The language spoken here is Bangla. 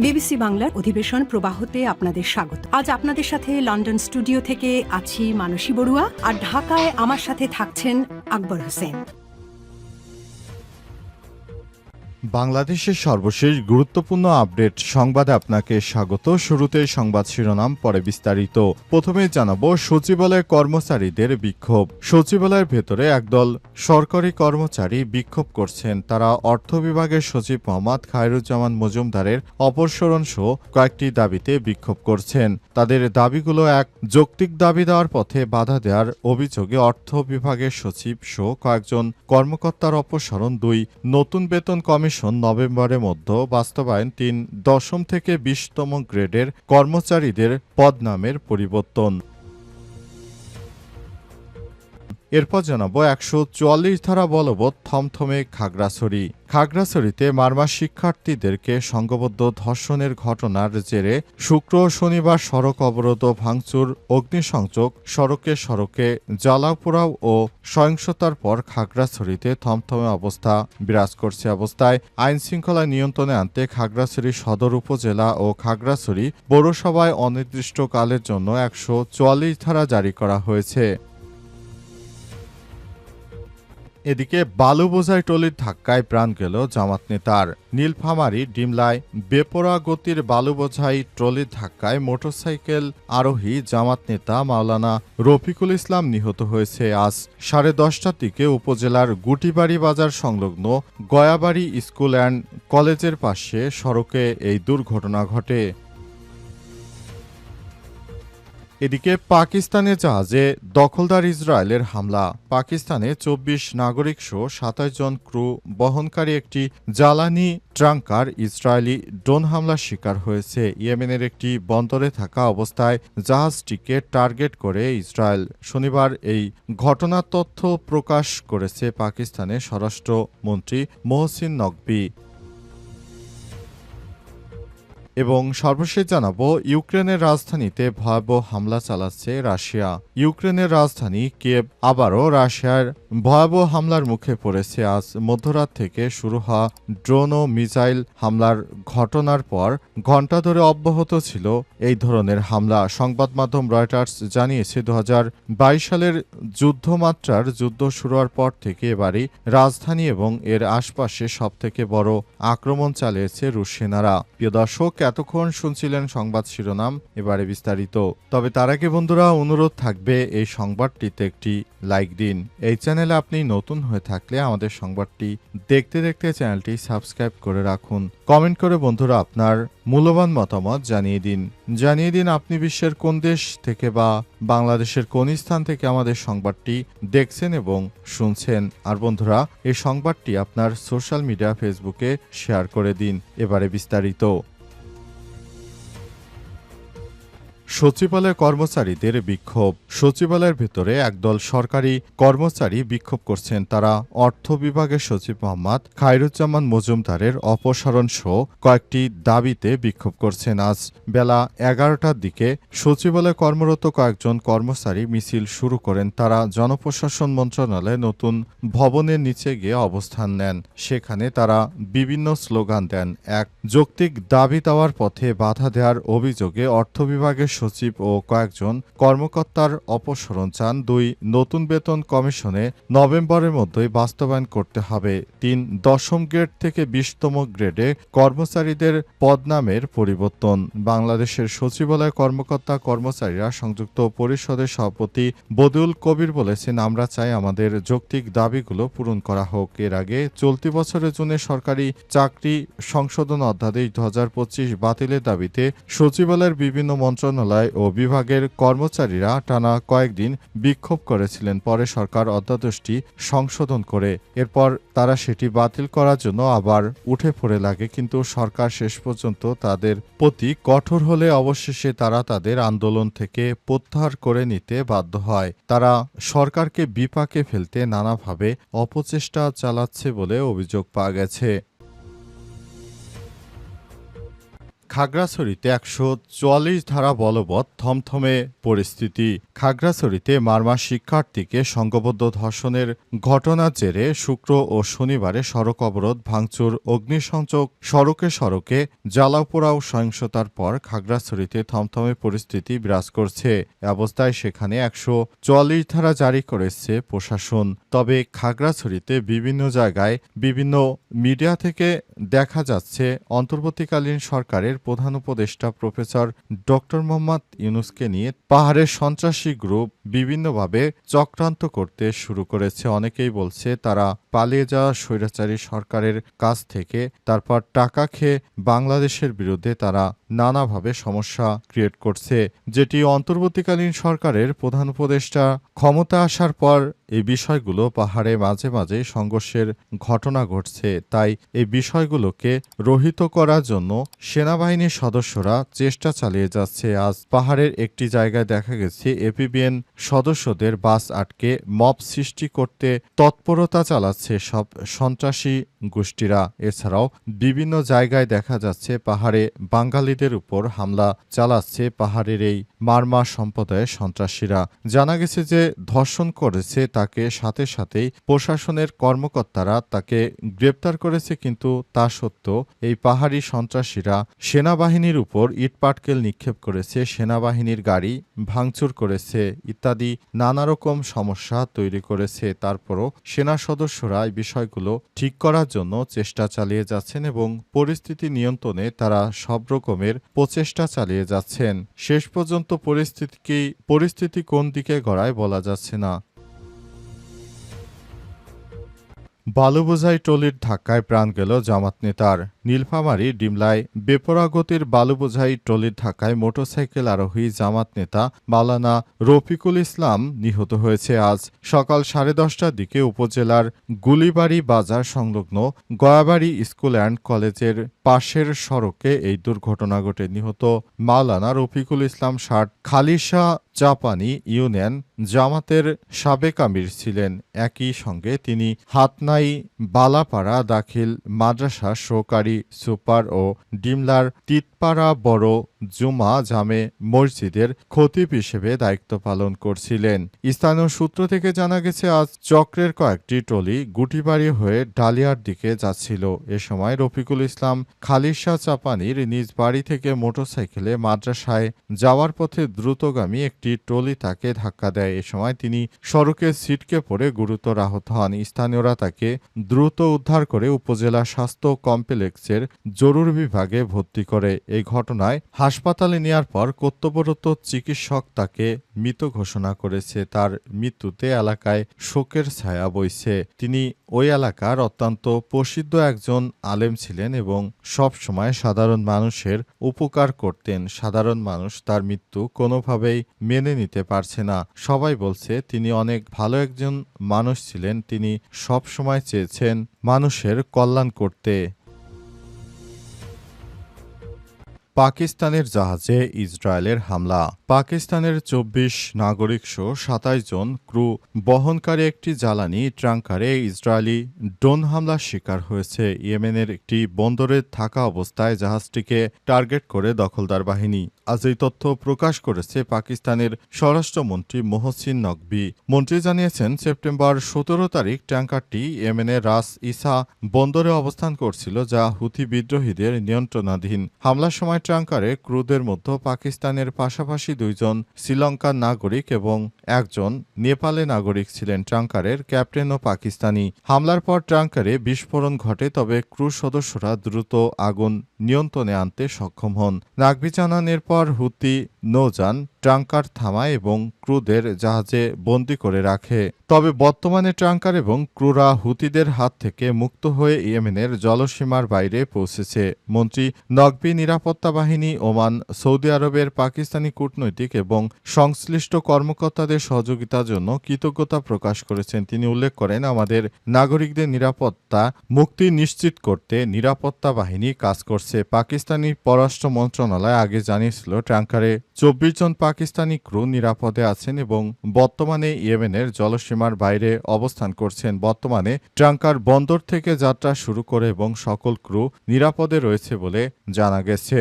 বিবিসি বাংলার অধিবেশন প্রবাহতে আপনাদের স্বাগত। আজ আপনাদের সাথে লন্ডন স্টুডিও থেকে আছি মানসী বড়ুয়া, আর ঢাকায় আমার সাথে থাকছেন আকবর হোসেন। বাংলাদেশের সর্বশেষ গুরুত্বপূর্ণ আপডেট সংবাদে আপনাকে স্বাগত। শুরুতে সংবাদ শিরোনাম, পরে বিস্তারিত। প্রথমে জানাবো সচিবালয় কর্মচারীদের বিক্ষোভ। সচিবালয়ের ভেতরে একদল সরকারি কর্মচারী বিক্ষোভ করছেন। তারা অর্থ বিভাগের সচিব মোহাম্মদ খায়রুজ্জামান মজুমদারের অপসারণ সহ কয়েকটি দাবিতে বিক্ষোভ করছেন। তাদের দাবিগুলো এক, যৌক্তিক দাবি দেওয়ার পথে বাধা দেওয়ার অভিযোগে অর্থ বিভাগের সচিব সহ কয়েকজন কর্মকর্তার অপসারণ, 2, নতুন বেতন কমিশন নভেম্বরের মধ্যে বাস্তবায়ন, 3, 10ম থেকে 20তম গ্রেডের কর্মচারীদের পদনামের পরিবর্তন। এরপর জানাবো 144 ধারা বলবৎ থমথমে খাগড়াছড়ি। খাগড়াছড়িতে মারমা শিক্ষার্থীদেরকে সংঘবদ্ধ ধর্ষণের ঘটনার জেরে শুক্র ও শনিবার সড়ক অবরোধ ও ভাঙচুর, অগ্নিসংযোগ, সড়কে সড়কে জ্বালাপোড়াও ও সহিংসতার পর খাগড়াছড়িতে থমথমে অবস্থা বিরাজ করছে। অবস্থায় আইন শৃঙ্খলা নিয়ন্ত্রণে আনতে খাগড়াছড়ি সদর উপজেলা ও খাগড়াছড়ি পৌরসভায় অনির্দিষ্টকালের জন্য 144 ধারা জারি করা হয়েছে। এদিকে বালু বোঝাই ট্রলির ধাক্কায় প্রাণ গেল জামাত নেতার। নীলফামারী ডিমলায় বেপরোয়া গতির বালু বোঝাই ট্রলির ধাক্কায় মোটরসাইকেল আরোহী জামাত নেতা মাওলানা রফিকুল ইসলাম নিহত হয়েছে। আজ 10:30টার দিকে উপজেলার গুটিবাড়ি বাজার সংলগ্ন গয়াবাড়ি স্কুল অ্যান্ড কলেজের পাশে সড়কে এই দুর্ঘটনা ঘটে। এদিকে পাকিস্তানের জাহাজে দখলদার ইসরায়েলের হামলা। পাকিস্তানে 24 নাগরিক সহ 27 জন ক্রু বহনকারী একটি জ্বালানি ট্রাঙ্কার ইসরায়েলি ড্রোন হামলার শিকার হয়েছে। ইয়েমেনের একটি বন্দরে থাকা অবস্থায় জাহাজটিকে টার্গেট করে ইসরায়েল শনিবার এই ঘটনার তথ্য প্রকাশ করেছে পাকিস্তানের স্বরাষ্ট্রমন্ত্রী মোহসিন নকভি। এবং সর্বশেষ জানাবো ইউক্রেনের রাজধানীতে ভয়াবহ হামলা চালাচ্ছে রাশিয়া। ইউক্রেনের রাজধানী কিয়েভ আবারও রাশিয়ার ভয়াবহ হামলার মুখে পড়েছে। আজ মধ্যরাত থেকে শুরু হওয়া ড্রোন ও মিসাইল হামলার ঘটনার পর ঘণ্টা ধরে অব্যাহত ছিল এই ধরনের হামলা। সংবাদ মাধ্যম রয়টার্স জানিয়েছে 2022 সালের যুদ্ধমাত্রার যুদ্ধ শুরু হওয়ার পর থেকে এবারই রাজধানী এবং এর আশপাশে সবথেকে বড় আক্রমণ চালিয়েছে রুশ সেনারা। প্রিয় দর্শক, এতক্ষণ শুনছিলেন সংবাদ শিরোনাম, এবারে বিস্তারিত। তবে তার আগে বন্ধুরা, অনুরোধ থাকবে এই সংবাদটিতে একটি লাইক দিন। এই চ্যানেলে আপনি নতুন হয়ে থাকলে আমাদের সংবাদটি দেখতে দেখতে চ্যানেলটি সাবস্ক্রাইব করে রাখুন। কমেন্ট করে বন্ধুরা আপনার মূল্যবান মতামত জানিয়ে দিন আপনি বিশ্বের কোন দেশ থেকে বা বাংলাদেশের কোন স্থান থেকে আমাদের সংবাদটি দেখছেন এবং শুনছেন। আর বন্ধুরা, এই সংবাদটি আপনার সোশ্যাল মিডিয়া ফেসবুকে শেয়ার করে দিন। এবারে বিস্তারিত। সচিবালয় কর্মচারীদের বিক্ষোভ। সচিবালয়ের ভেতরে একদল সরকারি কর্মচারী বিক্ষোভ করছেন। তারা অর্থ বিভাগের সচিব মোহাম্মদ খায়রুজ্জামান মজুমদারের অপসারণ সহ কয়েকটি দাবিতে বিক্ষোভ করছেন। আজ বেলা 11টার দিকে সচিবালয়ে কর্মরত কয়েকজন কর্মচারী মিছিল শুরু করেন। তারা জনপ্রশাসন মন্ত্রণালয়ে নতুন ভবনের নিচে গিয়ে অবস্থান নেন। সেখানে তারা বিভিন্ন স্লোগান দেন। 1, যৌক্তিক দাবি দেওয়ার পথে বাধা দেওয়ার অভিযোগে অর্থ বিভাগের সচিব ও কয়েকজন কর্মকর্তার অপসারণ চান। 2, নতুন বেতন কমিশনে নভেম্বরের মধ্যেই বাস্তবায়ন করতে হবে। 3, 10ম গ্রেড থেকে 20তম গ্রেডে কর্মচারীদের পদনামের পরিবর্তন। বাংলাদেশের সচিবালয় কর্মকর্তা কর্মচারীরা সংযুক্ত পরিষদের সভাপতি বদিউল কবির বলেছেন, আমরা চাই আমাদের যৌক্তিক দাবিগুলো পূরণ করা হোক। এর আগে চলতি বছরের জুনে সরকারি চাকরি সংশোধন অধ্যাদেশ 2025 বাতিলের দাবিতে সচিবালয়ের বিভিন্ন মন্ত্রণালয় ও বিভাগের কর্মচারীরা টানা কয়েকদিন বিক্ষোভ করেছিলেন। পরে সরকার অধ্যাদেশটি সংশোধন করে এরপর তারা সেটি বাতিল করার জন্য আবার উঠে পড়ে লাগে, কিন্তু সরকার শেষ পর্যন্ত তাদের প্রতি কঠোর হলে অবশেষে তারা তাদের আন্দোলন থেকে প্রত্যাহার করে নিতে বাধ্য হয়। তারা সরকারকে বিপাকে ফেলতে নানাভাবে অপচেষ্টা চালাচ্ছে বলে অভিযোগ পাওয়া গেছে। খাগড়াছড়িতে ১৪৪ ধারা বলবৎ, থমথমে পরিস্থিতি। খাগড়াছড়িতে মারমা শিক্ষার্থীকে সংঘবদ্ধ ধর্ষণের ঘটনার জেরে শুক্র ও শনিবারে সড়ক অবরোধ, ভাঙচুর, অগ্নিসংযোগ, সড়কে সড়কে জ্বালাও-পোড়াও সহিংসতার পর খাগড়াছড়িতে থমথমে পরিস্থিতি বিরাজ করছে। এ অবস্থায় সেখানে ১৪৪ ধারা জারি করেছে প্রশাসন। তবে খাগড়াছড়িতে বিভিন্ন জায়গায় বিভিন্ন মিডিয়া থেকে দেখা যাচ্ছে অন্তর্বর্তীকালীন সরকারের প্রধান উপদেষ্টা প্রফেসর ডক্টর মোহাম্মদ ইউনূসকে নিয়ে পাহাড়ের সন্ত্রাসী গ্রুপ বিভিন্নভাবে চক্রান্ত করতে শুরু করেছে। অনেকেই বলছে তারা পালিয়ে যাওয়া স্বৈরাচারী সরকারের কাছ থেকে তারপর টাকা খেয়ে বাংলাদেশের বিরুদ্ধে তারা নানাভাবে সমস্যা ক্রিয়েট করছে, যেটি অন্তর্বর্তীকালীন সরকারের প্রধান উপদেষ্টা ক্ষমতা আসার পর এই বিষয়গুলো পাহাড়ে মাঝে মাঝে সংঘর্ষের ঘটনা ঘটছে। তাই এই বিষয়গুলোকে রহিত করার জন্য সেনাবাহিনীর সদস্যরা চেষ্টা চালিয়ে যাচ্ছে। আজ পাহাড়ের একটি জায়গায় দেখা গেছে এপিবিএন সদস্যদের বাস আটকে মব সৃষ্টি করতে তৎপরতা চালাচ্ছে সব সন্ত্রাসী গোষ্ঠীরা। এছাড়াও বিভিন্ন জায়গায় দেখা যাচ্ছে পাহাড়ে বাঙালিদের উপর হামলা চালাচ্ছে পাহাড়ের এই মারমা সম্প্রদায়ের সন্ত্রাসীরা। জানা গেছে যে ধর্ষণ করেছে তাকে সাথে সাথেই প্রশাসনের কর্মকর্তারা তাকে গ্রেপ্তার করেছে, কিন্তু তা সত্ত্বেও এই পাহাড়ি সন্ত্রাসীরা সেনাবাহিনীর উপর ইটপাটকেল নিক্ষেপ করেছে, সেনাবাহিনীর গাড়ি ভাঙচুর করেছে ইত্যাদি নানা রকম সমস্যা তৈরি করেছে। তারপরও সেনা সদস্যরা এই বিষয়গুলো ঠিক করার জন্য চেষ্টা চালিয়ে যাচ্ছেন এবং পরিস্থিতি নিয়ন্ত্রণে তারা সব রকমের প্রচেষ্টা চালিয়ে যাচ্ছেন। শেষ পর্যন্ত পরিস্থিতি কোন দিকে গড়ায় বলা যাচ্ছে না। বালুবোঝাই ট্রলির ধাক্কায় প্রাণ গেল জামাত নেতার। নীলফামারী ডিমলায় বেপরোয়া গতির বালুবোঝাই ট্রলির ধাক্কায় মোটরসাইকেল আরোহী জামাত নেতা মাওলানা রফিকুল ইসলাম নিহত হয়েছে। আজ সকাল 10:30টার দিকে উপজেলার গুলিবাড়ি বাজার সংলগ্ন গয়াবাড়ি স্কুল অ্যান্ড কলেজের পাশের সড়কে এই দুর্ঘটনা ঘটে। নিহত মাওলানা রফিকুল ইসলাম খালিশা চাপানি ইউনিয়ন জামাতের সাবেক আমির ছিলেন। একই সঙ্গে তিনি হাতনাই বালাপাড়া দাখিল মাদ্রাসা সহকারী সুপার ও ডিমলার তিতপাড়া বড় জুমা জামে মসজিদের খতিব হিসেবে দায়িত্ব পালন করছিলেন। স্থানীয় সূত্র থেকে জানা গেছে আজ চক্রের কয়েকটি ট্রলি গুটিবাড়ি হয়ে ডালিয়ার দিকে যাচ্ছিল। এ সময় রফিকুল ইসলাম খালিশা চাপানির নিজ বাড়ি থেকে মোটরসাইকেলে মাদ্রাসায় যাওয়ার পথে দ্রুতগামী একটি ট্রলি তাকে ধাক্কা দেয়। এ সময় তিনি সড়কে ছিটকে পড়ে গুরুতর আহত হন। স্থানীয়রা তাকে দ্রুত উদ্ধার করে উপজেলা স্বাস্থ্য কমপ্লেক্সের জরুরি বিভাগে ভর্তি করে। এই ঘটনায় হাসপাতালে নেয়ার পর কর্তব্যরত চিকিৎসক তাকে মৃত ঘোষণা করেছে। তার মৃত্যুতে এলাকায় শোকের ছায়া বইছে। তিনি ওই এলাকার অত্যন্ত প্রসিদ্ধ একজন আলেম ছিলেন এবং সব সময় সাধারণ মানুষের উপকার করতেন। সাধারণ মানুষ তার মৃত্যু কোনোভাবেই মেনে নিতে পারছে না। সবাই বলছে তিনি অনেক ভালো একজন মানুষ ছিলেন, তিনি সব সময় চেয়েছেন মানুষের কল্যাণ করতে। পাকিস্তানের জাহাজে ইসরায়েলের হামলা। পাকিস্তানের 24 নাগরিকসহ 27 জন ক্রু বহনকারী একটি জ্বালানি ট্যাঙ্কারে ইসরায়েলি ড্রোন হামলার শিকার হয়েছে। ইয়েমেনের একটি বন্দরে থাকা অবস্থায় জাহাজটিকে টার্গেট করে দখলদার বাহিনী। আজ এই তথ্য প্রকাশ করেছে পাকিস্তানের স্বরাষ্ট্রমন্ত্রী মোহসিন নকভি। মন্ত্রী জানিয়েছেন, সেপ্টেম্বর 17 তারিখ ট্যাঙ্কারটি ইয়েমেনের রাস ইসা বন্দরে অবস্থান করছিল, যা হুথি বিদ্রোহীদের নিয়ন্ত্রণাধীন। হামলার সময় ট্যাঙ্কারে ক্রুদের মধ্যে পাকিস্তানের পাশাপাশি 2 জন শ্রীলঙ্কার নাগরিক এবং 1 জন নেপালে নাগরিক ছিলেন। ট্যাঙ্কারের ক্যাপ্টেনও পাকিস্তানি। হামলার পর ট্যাঙ্কারে বিস্ফোরণ ঘটে, তবে ক্রু সদস্যরা দ্রুত আগুন নিয়ন্ত্রণে আনতে সক্ষম হন। নাকভি জানান, এরপর হুথি নৌযান ট্যাঙ্কার থামায় এবং ক্রুদের জাহাজে বন্দী করে রাখে। তবে বর্তমানে ট্যাঙ্কার এবং ক্রুরা হুতিদের হাত থেকে মুক্ত হয়ে ইয়েমেনের জলসীমার বাইরে পৌঁছেছে। মন্ত্রী নকভি নিরাপত্তা বাহিনী, ওমান, সৌদি আরবের পাকিস্তানি কূটনৈতিক এবং সংশ্লিষ্ট কর্মকর্তাদের সহযোগিতার জন্য কৃতজ্ঞতা প্রকাশ করেছেন। তিনি উল্লেখ করেন, আমাদের নাগরিকদের নিরাপত্তা মুক্তি নিশ্চিত করতে নিরাপত্তা বাহিনী কাজ করছে। পাকিস্তানি পররাষ্ট্র মন্ত্রণালয় আগে জানিয়েছিল ট্যাঙ্কারে 24 জন পাকিস্তানি ক্রু নিরাপদে আছেন এবং বর্তমানে ইয়েমেনের জলসীমার বাইরে অবস্থান করছেন। বর্তমানে ট্যাঙ্কার বন্দর থেকে যাত্রা শুরু করে এবং সকল ক্রু নিরাপদে রয়েছে বলে জানা গেছে।